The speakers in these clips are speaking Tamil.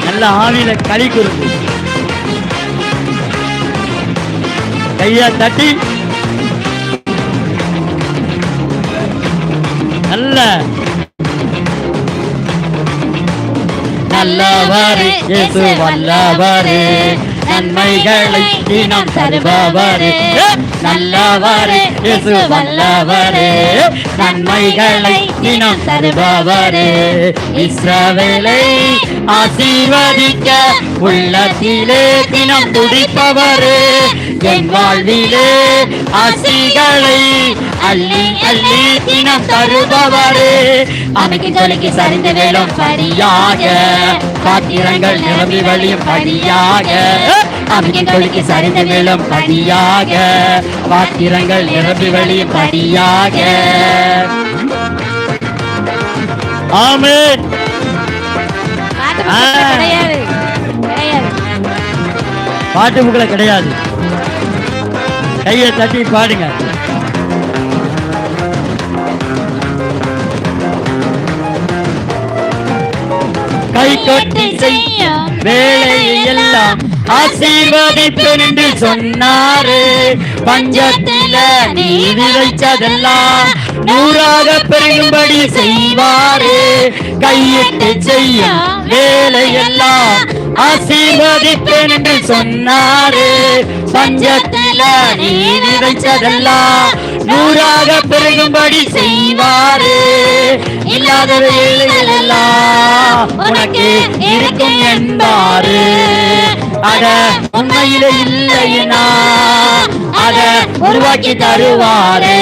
நல்ல ஆவியில களி கூர்ந்து கையா தட்டி நல்ல நல்லவரே இயேசு வல்லவரே, நன்மைகளை தினம் தருபவரே. நல்லவரே இயேசு வல்லவரே, நன்மைகளை தினம் தருபவரே. இஸ்ரவேலை ஆசீர்வதிக்க உள்ளத்திலே தினம் துடிப்பவரே. என் வாழ்விலே ஆசிகளை அள்ளி அள்ளி தினம் தருபவரே. அமைக்கு தொலைக்கு சரிந்து வேலும் படியாக, பாத்திரங்கள் நிரம்பி வழியும் படியாக. அமைக்கு தொலைக்கு சரிந்து வேலும் படியாக, பாத்திரங்கள் நிரம்பி வழியும் படியாக. ஆமென். பாட்டு புக்ல கிடையாது. கையை தட்டி பாடுங்க. கை கொட்டி செய்யும் வேலையெல்லாம் ஆசீர்வதிப்பேன் என்று சொன்னாரு. பஞ்சத்தில நீ விளைச்சதெல்லாம் நூறாக பெருகும்படி செய்வாரு. கையிட்டு செய்யும் வேலையெல்லாம் ஆசீர்வதிப்பேன் என்று சொன்னாரு. பஞ்சத்தில நீ விளைச்சதெல்லாம் நூறாக பெருகும்படி செய்வாரு. இல்லாதவையெல்லாம் உனக்கு இருக்கும் என்பாரு. அட உண்மையில இல்லையா அத உருவாக்கி தருவாரே.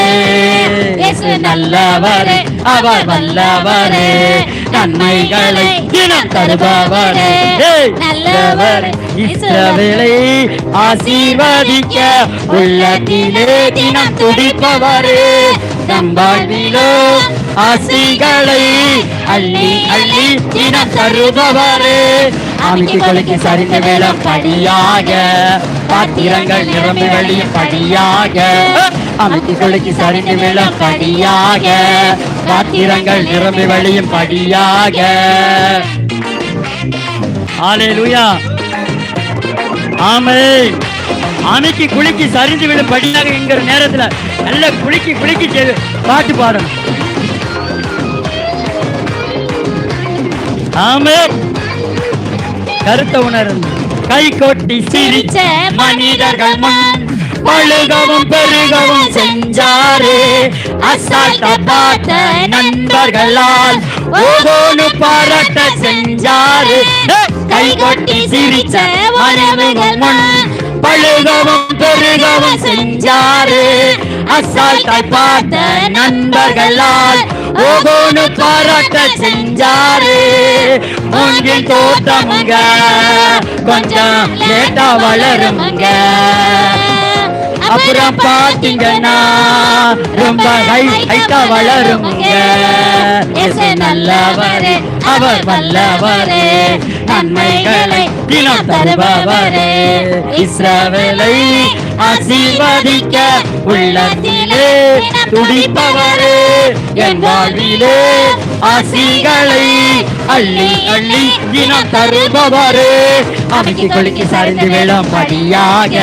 நல்லவரே அவர் வல்லவரே, நன்மைகளை தினம் தருபவரே. நல்லவரே இஸ்ரவேலை ஆசீர்வதிக்க உள்ளத்திலே தினம் துடிப்பவரே. தம் வாழ்விலோ ஆசிகளை அள்ளி அள்ளி தினம் தருபவரே. அமைக்கு கொலைக்கு சரிந்த வேலம் படியாக, பாத்திரங்கள் நிரம்பி வழியும் படியாக. அமைக்கு கொலைக்கு சரிந்த வேலம் படியாக, பாத்திரங்கள் நிரம்பி வழியும் படியாக. ஹல்லேலூயா. ஆமென். அமைக்கு குளிக்கு சரிந்து விடும் படியாக என்கிற நேரத்துல நல்ல குளிக்கு குளிக்கு செய்து பாட்டு பாடணும். ஆமென். கருத்த உணர்ந்து கை கொட்டி சிரிச்ச மனிதர்கள் முன் பழுகவும் பெருகவும் செஞ்சாரு. அசால்ட்ட பார்த்த நண்பர்களால் ஓதோனு பாராட்ட செஞ்சாரு. கை கொட்டி சிரிச்ச மனிதர்கள் முன் பழுகவும் பெருகவும் செஞ்சாரு. அசால்ட்ட பார்த்த நண்பர்களால் ஓகோனு பாராட்ட செஞ்சாரு. மூங்கில் தோட்டமுங்க கொஞ்சம் லேட்டா வளருமுங்க. அப்புறம் பாத்தீங்கன்னா ரொம்ப ஹைட்டா வளருமுங்க. நல்லவரே அவர் வல்லவரே, நன்மைகளை தினம் தருபவரே. இஸ்ரவேலை ஆசீர்வதிக்க உள்ளத்திலே துடிப்பவரே. என் வாழ்விலே ஆசிகளை அள்ளி அள்ளி தினம் தருபவரே. அமைக்கு கொலைக்கு சரிந்து வேளம் படியாக,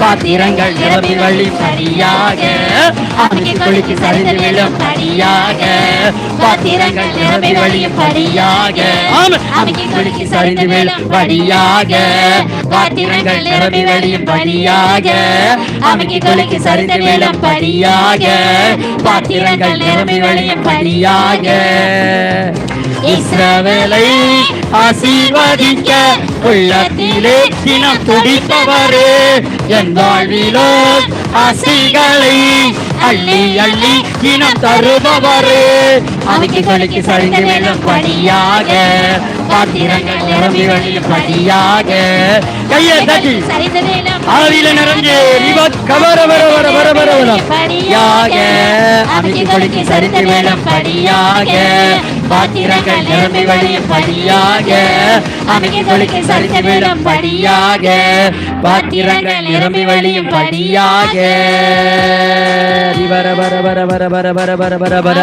பாத்திரங்கள் நிரம்பி வழி படியாக. அமைக்கு கொலைக்கு சரிந்து வேளம் படியாக, பாத்திரங்கள் நிரம்பி வழியும் படியாக. அமைக்கு கொலைக்கு சரிந்து வேளம் படியாக, பாத்திரங்கள் நிரம்பி வழியும் படியாக. அமைக்கு கொலைக்கு சரிந்து வேளம் படியாக, பாத்திரங்கள் நிரம்பி வழியும் படியாக. இஸ்ரவேலை ஆசீர்வதிக்க உள்ளத்திலே தினம் துடிப்பவரே. என் வாழ்விலோ ஆசிகளை அள்ளி அள்ளி தினம் தருபவரே. அமைக்கு கொலைக்கு சரிந்து வேளம் படியாக, பாத்திரங்கள் நிரம்பி வழியும் படியாக. கையை தட்டி ஆவியில நிறைஞ்சு கவர வர வர வர வர படியாக. அமைக்கு கொலைக்கு சரிந்து வேளம் படியாக, பாத்திரங்கள் நிரம்பி வழியும் படியாக. அமைக்கு கொலைக்கு சரிந்து வேளம் படியாக, பாத்திரங்கள் நிரம்பி வழியும் படியாக. வர வர வர வர வர வர வர வர வர